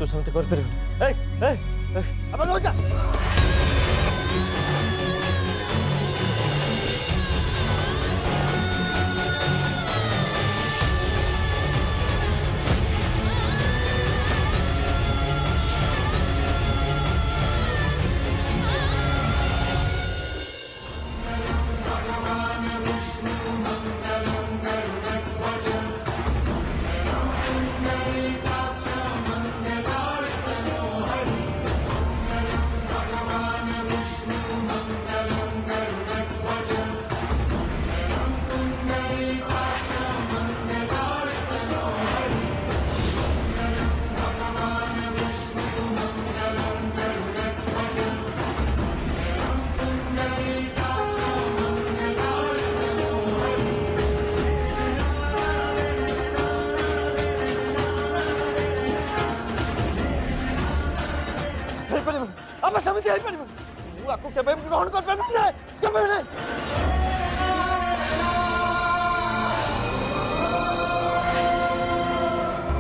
तू समझते कर फिर अब लो जा अब समिति आई पर वो आपको क्या ग्रहण कर पाए ना क्या पाए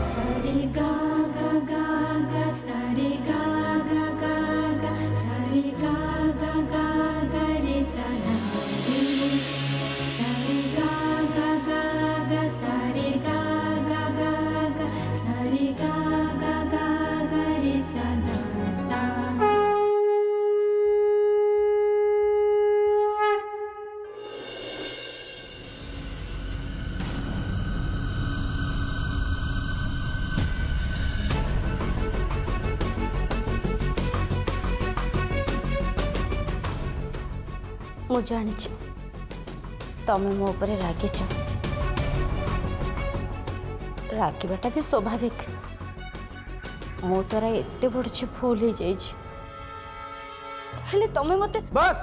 सारे गा गा गा गा सारे गा गा गा गा सारे गा गा गा गा रे सारा सारे गा गा गा गा सारे गा गा गा गा सारे गा गा गा गा रे सारा सा मु जानी तमें मो उपरे रागिच रागवाटा भी स्वाभाविक मो द्वारा एत बड़ भूल हो जाइए तमें मत बस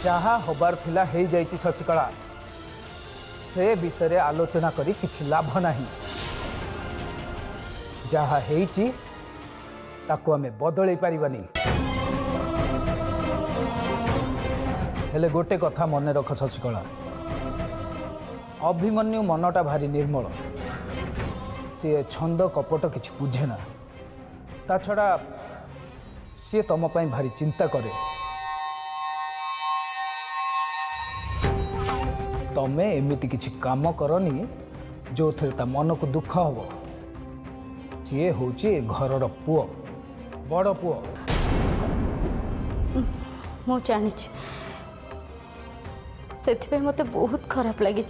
जहाँ हबार थिला हे जाइछि शशिकला से विषय आलोचना करी किछि लाभ नहीं जहाँ हेछि ताकू आमे बदलै पारिबानी हेले गोटे कथा मन रख शशिकला अभिमन्यु मनटा भारी निर्मल सी छंद कपट किछि बुझे ना ता छड़ा सी तुम पई भारी चिंता करे तमें एमती किछि काम करनी जो थे ता मन को दुख हम सी हूँ घर पुओ बड़ पुओ मु जानी से मत बहुत खराब लगी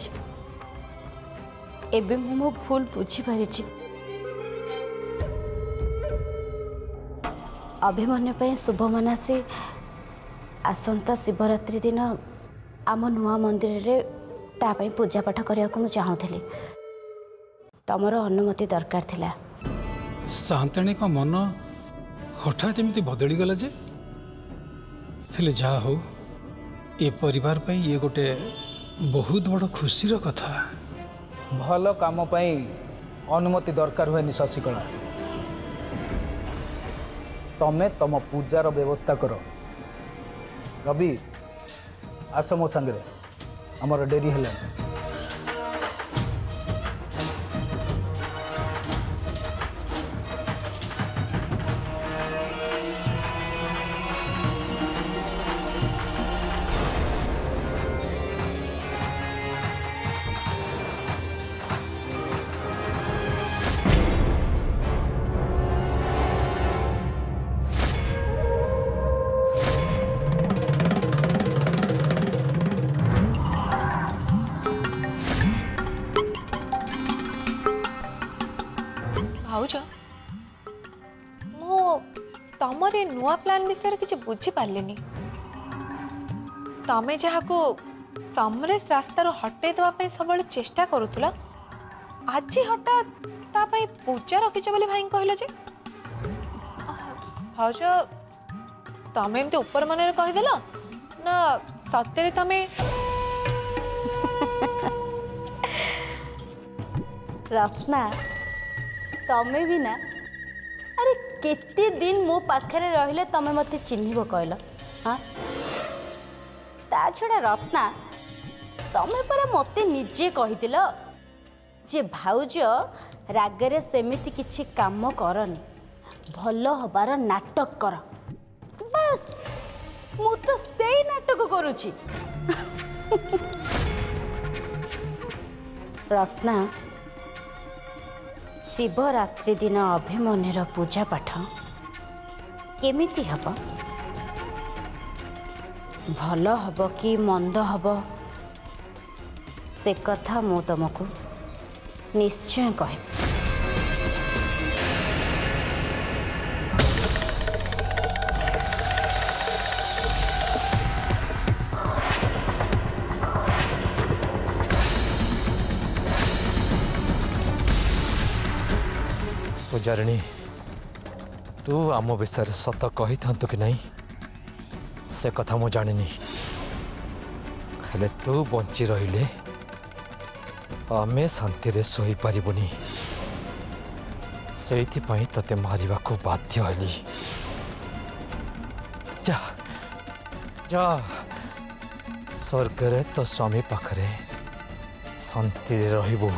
एबे मो भूल बुझी पारी अभिमन्यु पे शुभ मनासी आसंता शिवरात्रि दिन आम नुआ मंदिर रे तापाई पूजा पाठ करने को चाहूली तमर अनुमति दरकार थिला शांताणी का मन हठात एमती बदली गला जे हेले जा हो ये परिवार पे ये गोटे बहुत बड़ खुशी रो कथा भल काम पई अनुमति दरकार हुए शशिकला तमें तम पूजार व्यवस्था कर रवि आस मो संगे आमर डेरी है तमरे नुआ प्लान विषय किसी बुझी पारे तमें जहाँ को समरेश रास्तार हटे देवाई सब चेष्टा करुला आज हठात तापाई पूजा रखिच बोली भाई कहल जे भाज तमें एमती ऊपर मन कहीदेल ना सत्य तमें रत्ना तमें भी ना अरे केते दिन मो पाखे रहिले तमे मते चिन्हिबो कहल हाँ ता छड़ा रत्ना तमे पर मते निजे कहिदिल जे भाउज रागरे सेमिति किछि काम करनी भल हबार नाटक कर बस मु तो सेई नाटक करूची रत्ना शिवरात्रि दिन अभिमन्युर पूजा पाठ केमिति हब भल हब कि मंद हब से कथा मु तुमको निश्चय कहे पूजारिणी तू आम विषय सत कही था कि नहीं से कथा मु जानी हेले तू बंची रहिले आमे शांति रे सोई पारिबुनी सेइथिपाई तते मारिबा को बाध्य हली जा जा स्वर्ग रे तो स्वामी पाखरे शांति रे रहिबु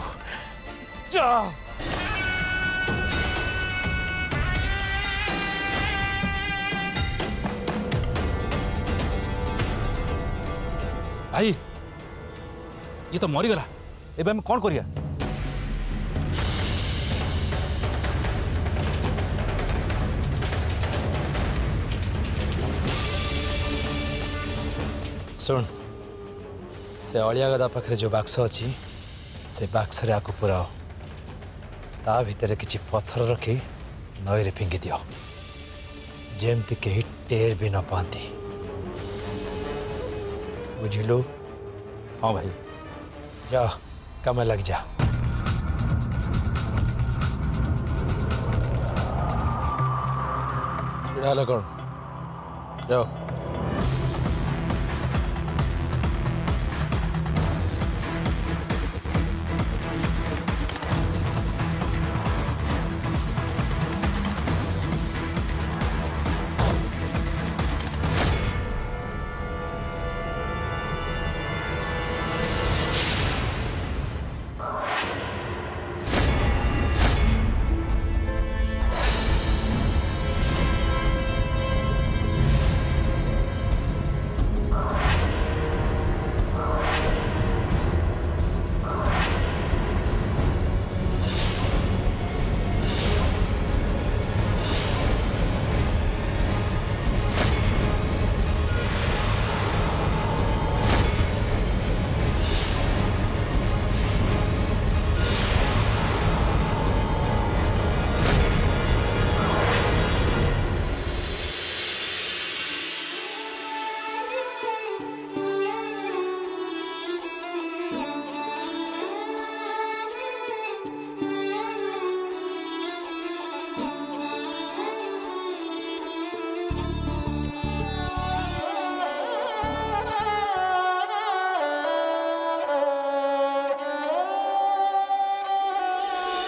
जा भाई ये तो मरीगला एबे हम कौन करिया सुन से अलिया गदा पाखे जो बाक्स अच्छी से बाक्स रे आको पुराओ ता भितर किछि पत्थर रखी नई रे फिंगी दियो जेमती कहीं टेर भी न पाती बुझिलु हाँ भाई जा कम लग जा चिड़ा लगन जाओ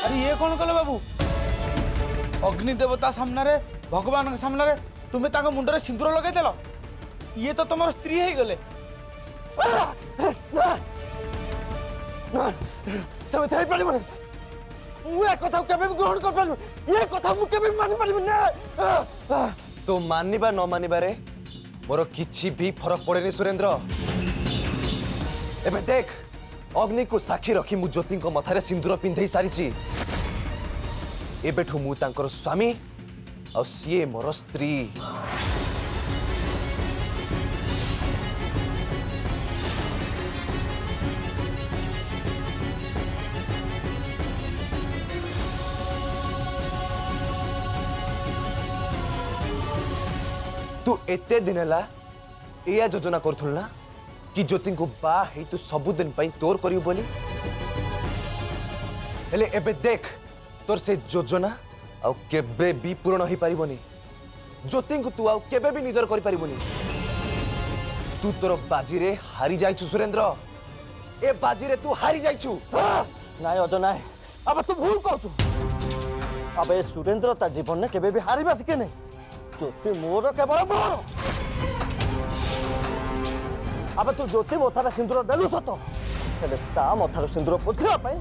अरे ये कौन कले बाबू अग्नि देवता सामने रे भगवान के सामने रे तुम्हें ताको मुंडरे सिंदूर लगे देलो ये तो तुम्हार स्त्री है गले सब थाई पड़ी मने मु ए कथा केबे ग्रहण कर पालु ये कथा मु केबे मानि पालिबे ना तो मानिबा न मानिबा रे मोर किछि भी फरक पड़ेनी सुरेंद्र एबे देख अग्नि को साक्षी रखी मु ज्योति को मथारे सिंदूर पिंधई सारिची एबेठु मु तांकर स्वामी और सीए मोर स्त्री तू एते दिन ला एया योजना करथुल ना कि ज्योति को बा है तू सबुदिन पाई तोर करियो बोली हेले एबे देख तोर से योजना आउ केबे भी पूर्ण हो पारिबनी ज्योति को तू आउ केबे भी निजर करि पारिबनी तू तोर बाजी रे हारी जाइछु सुरेंद्र ए बाजी रे तू हारी जाइछु नाय अजो नाय अब तू भूल कहतु अब ए सुरेंद्र ता जीवन ने केबे भी हारिबा सिके नहीं ज्योति मोर केवल मोर अब तू ज्योति मथार सिंदूर देलु सत हेले ता मथार सिंदूर पोथिबा पई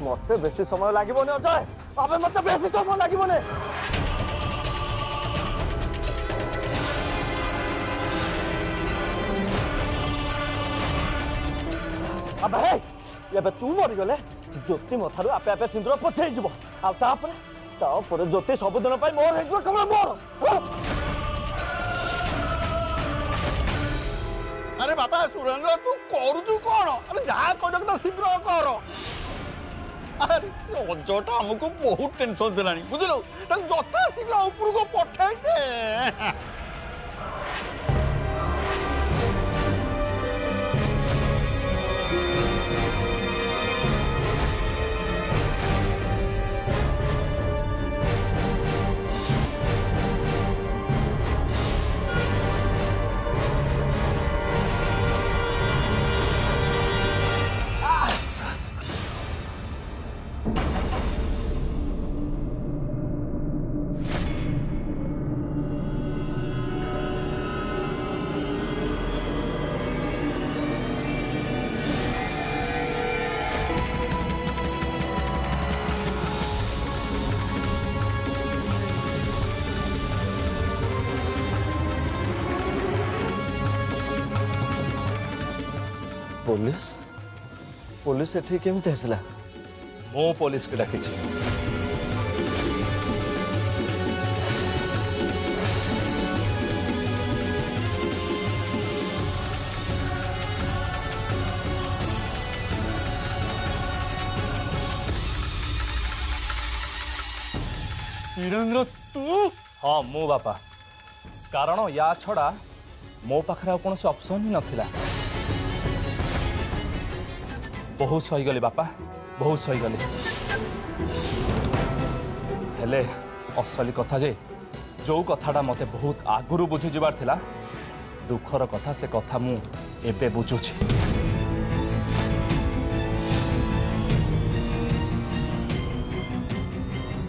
मते बेसी समय लागिबोने अजय अब मते बेसी समय लागिबोने अब हे ये तू मरी गले ज्योति मथारू आपे आपे सिंदूर पोथेई जीवो आ तापर ज्योति सबुदिन पाई मोर हे केवल मोर अरे बाबा सुरेंद्र तू करू कौन अरे जहाँ कर शीघ्र कर अरे अजटा आमको बहुत टेंशन देलानी बुझल यथा शीघ्र ऊपर को पठाई दे पुलिस पुलिस एठी केमते हसला मो पुलिस के डाकी वीरेंद्र तू हाँ मु बापा कारण या छड़ा मो पाखरे कौन ऑप्शन ही नथिला बहुत सहीगली बापा बहुत सहीगली हेले असली कथा जे जो कथाटा मते बहुत आगुरु बुझी जिबार थिला दुखर कथा से कथा मु एबे बुझुछि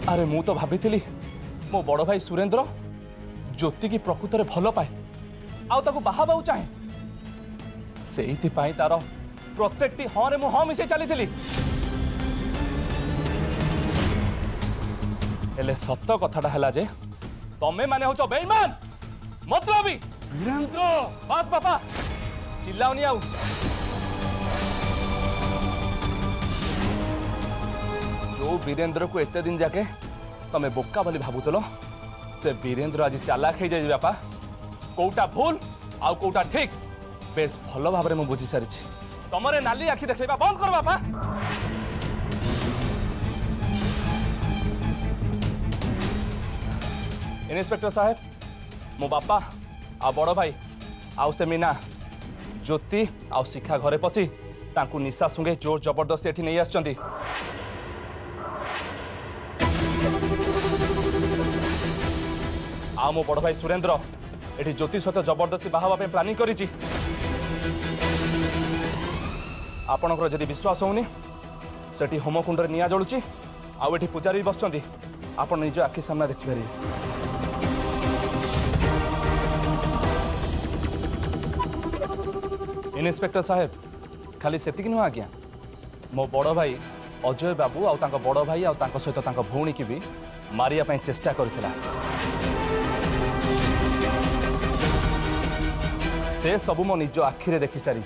अरे मु तो भाभी मो बड़ भाई सुरेंद्र ज्योति की प्रकृत में भल पाए आउ बाहा चाहे से तार प्रत्येक हाँ रे हाँ मिसे चली हेले सत कथाटा है जे तमें माने हो बेईमान मतलबी वीरेंद्र बात बापा चिल्लाओनी आउ जो वीरेंद्र को एते दिन जाके तमे बोका बोली भावुल से वीरेंद्र आज चालाक हो जाए बापा कोटा भूल आउ कोटा ठीक बेस भल भाव में बुझी सारी तमरे नाली आखि देखा बंद कर बापा इन्स्पेक्टर साहेब मो बापा आ बड़ भाई आउ से मीना ज्योति आउ शिखा घरे पशि तांकु निशा सुंगे जोर जबरदस्ती एठी नहीं आछंती आ मो बड़ भाई सुरेंद्र एठी ज्योति सहित जबरदस्ती बाहा प्लानिंग करिछि आपणकर जदि विश्वास होनी सेठी होमकुंड रे निया जळुछि आउ एठी पूजारी बसचंती आपण निज आखि सामने देखि पारि इन्स्पेक्टर साहेब खाली सेतिक नुह आज्ञा मो बड़ भाई अजय बाबू आउ तांको बड़ भाई आउ तांको सहित तांको भौणी की भी मारिया पई चेष्टा करथिला से सबु मो निज आखिरे देखि सारी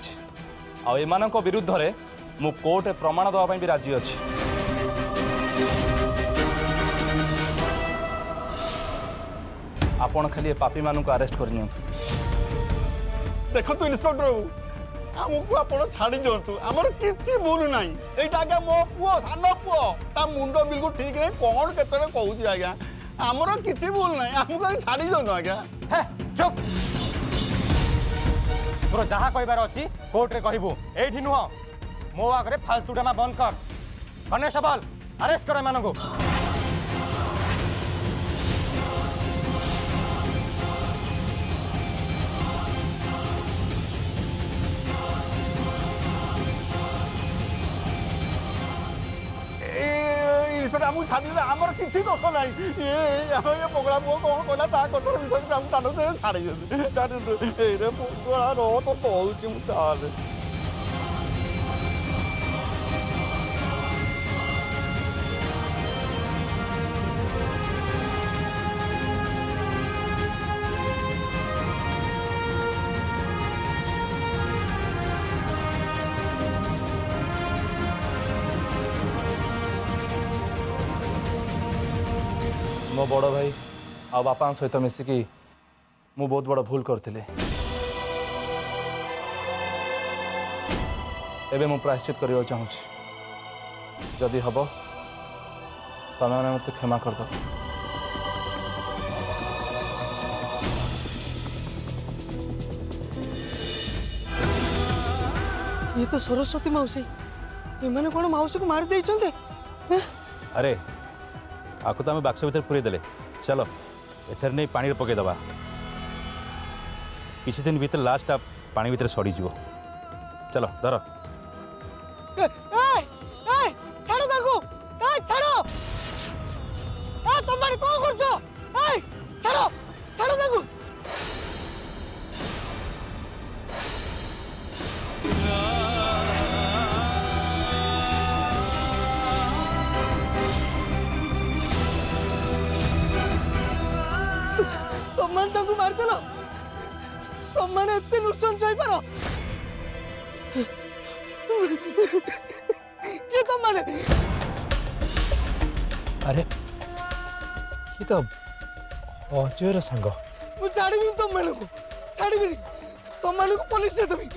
आ एमानक विरुद्ध रे मु कोर्ट प्रमाण दवा भी राजी अच्छी आपण खाली पापी मानू को अरेस्ट कर देखो इन्स्पेक्टर बाबू आमको आप छाड़ी दिंतु आमर किसी भूल ना यहाँ आज्ञा मो पुओ सान पुओ ता मुंड बिल्कुल ठीक नहीं कौन के कहूँ आज्ञा आमर किसी भूल ना आमको छाड़ी दिंतु आज्ञा चुप तोर जहाँ कहबार अच्छी कोर्ट रे कहबू एठी नुह मो आगे फालतू ड्रामा बंद कर कनेस्टेबल अरेस्ट कर एमानकु इन्स्पेक्टर आमको छाड़ी आमर किसी दोष ना ये पगला पुओ कौन कहला ता कथर विश्वास आमको छाड़ी छाड़ी पगला रो तो कहूँ मु चाल मो बड़ भाई आ बापा सहित मिसिकी मु बहुत बड़ भूल करते एबे मु प्रायश्चित करने चाहूँ जदि हम तुम मैंने मत क्षमा कर दो। ये तो सरस्वती मौसी एमाने कौन मौसी को मार देइचंते? अरे आको तो आम बाक्स भर पूरे देले चलो एथर नहीं पानी पकईदबा किसी दिन भीतर लास्ट आप पानी भीतर सड़ी जीव चलो धर छाड़ो ताको छाड़ो तुम माने कौन करछो छाड़ो छाड़ो ताको तुम ताको मारदेल तुम मैंने एते नुकसान सही पारो के तुम मैंने अरे ये तो अजयर सांग मु छाड़ीबी तुम मैंने को छाड़ीबी तुम मैंने को पुलिस दे देबी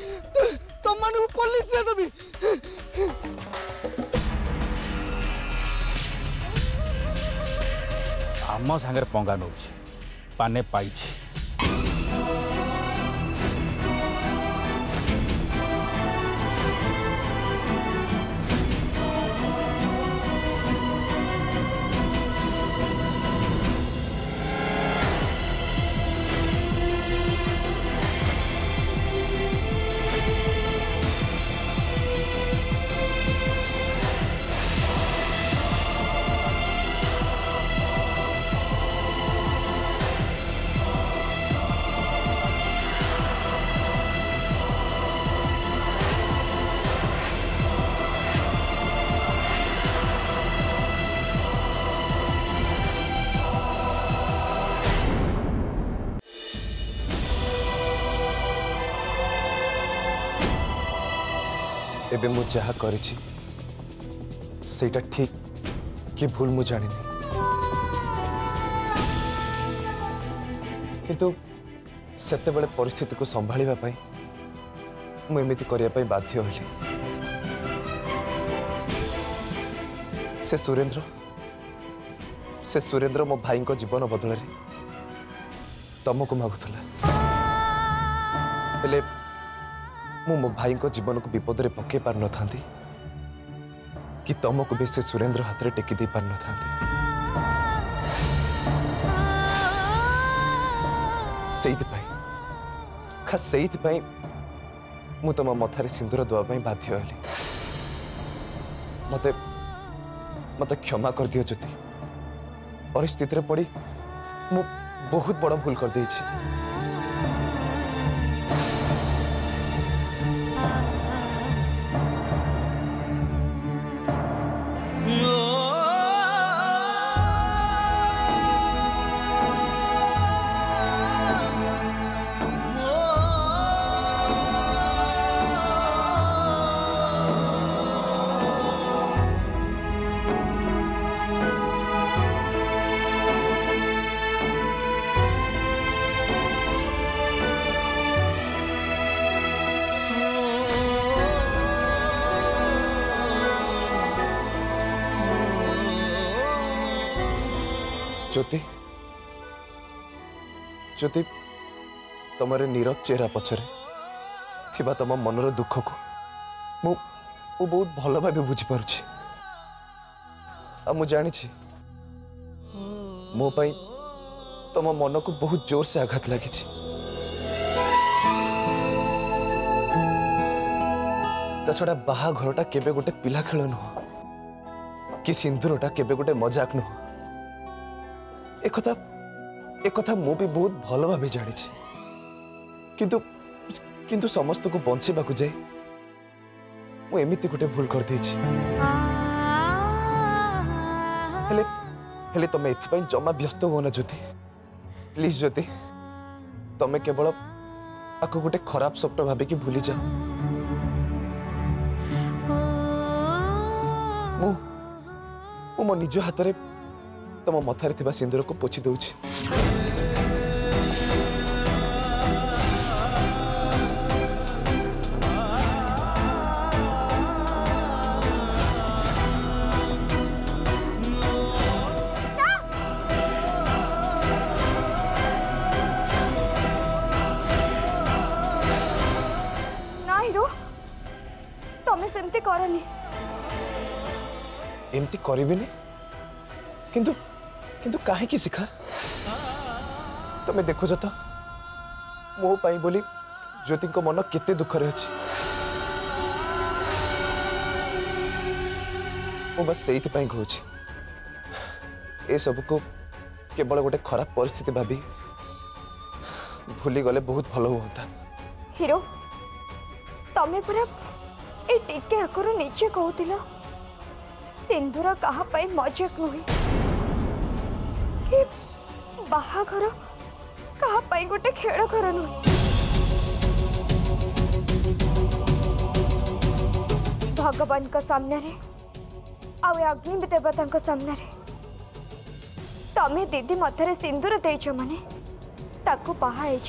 तुम मैंने को पुलिस दे देबी आम सांगे पंगा नौ पाने पाई एबे मु जहा करिछि सेटा ठीक कि भूल मु जानि किंतु सेते बेले परिस्थिति को संभाळिबा पई मु एमिति करिया पई बाध्य होली। से सुरेंद्र मो भाई को जीवन बदल रे तुमको मागुथला हेले मु मो भाई को जीवन को विपद में पकई पार न था कि तुमको भी से सुरेंद्र हाथ में टेकी दे पार न था खास से मु तुम मथारे सिंदूर देवाई बाध्य हली मते मते क्षमा कर दियो ज्योति परिस्थिति रे पड़ी मु बहुत बड़ भूल कर देछि। ज्योति ज्योति तुमरे नीरव चेहरा पछरे थिबा तुम मनर दुख को मु बहुत भल भाव बुझी पारुछि आ मु जानी छी मो पई तुम मन को बहुत जोर से आघात लगी छड़ा बाहा घरटा केबे गोटे पिला खेल नुह कि सिंदूरटा केबे गोटे मजाक नुह। एकथा मु भी बहुत भल भाव जानी किंतु किंतु समस्त को बंचेबा को जाए मु एमिति गोटे भूल कर देछि। हेले तमे एथिपाई जमा व्यस्त हो ना ज्योति। प्लीज ज्योति तमे केवल आको गोटे खराब स्वप्न भाबे कि भूली जा। मु मो निज हाथ रे तम मथारे थिबा सिंदूर को पोछि दउछि। एमती करिबिनी किंतु किंतु काहे की सिखा तमे देखो तो मो पाई बोली ज्योति को मन केते दुख रे अछि। मो बस सेहित पाई कहूछि ए सब को केवल गोटे खराब परिस्थिति भाबी भूली गले बहुत भलो होता। हीरो तमे पूरा ए टिके आकरो नीचे कहूतिलो सिंदूर कहा पाई मजाक नुहे कि बाहाघर कहा पाई गोटे खेल घर नुहे। भगवान का सामने रे आउ अग्नि देवता का सामने रे तमे दीदी मथरे सिंदूर देइछ माने ताकू बाहा हेछ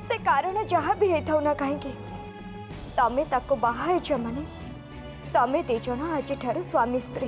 से कारण जहाँ भी हेथाउ ना कहीं तमे ताकू बाहा हेछ माने तमे दे जण आज ठारू स्वामी स्त्री।